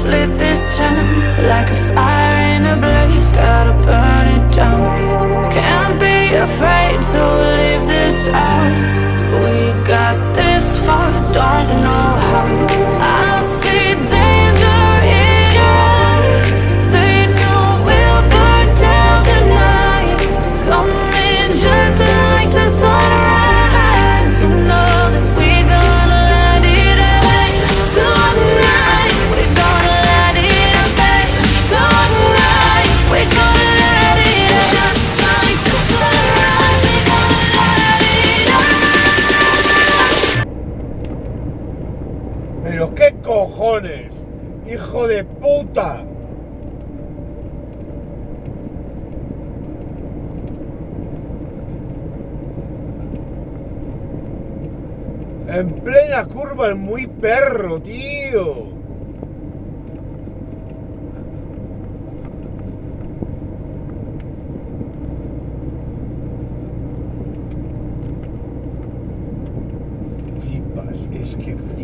just lit this town like a fire in a blaze, gotta burn it down. Can't be afraid to leave this out. We got this far, don't know how. I see danger in your eyes. They know we'll burn down the night. Coming just like the sunrise. You know that we're gonna light it up tonight. We're gonna light it up tonight. We're gonna light it up just like the sunrise. We're gonna light it up. Pero qué cojones, hijo de puta. En plena curva el muy perro, tío. Flipas, es que flipas.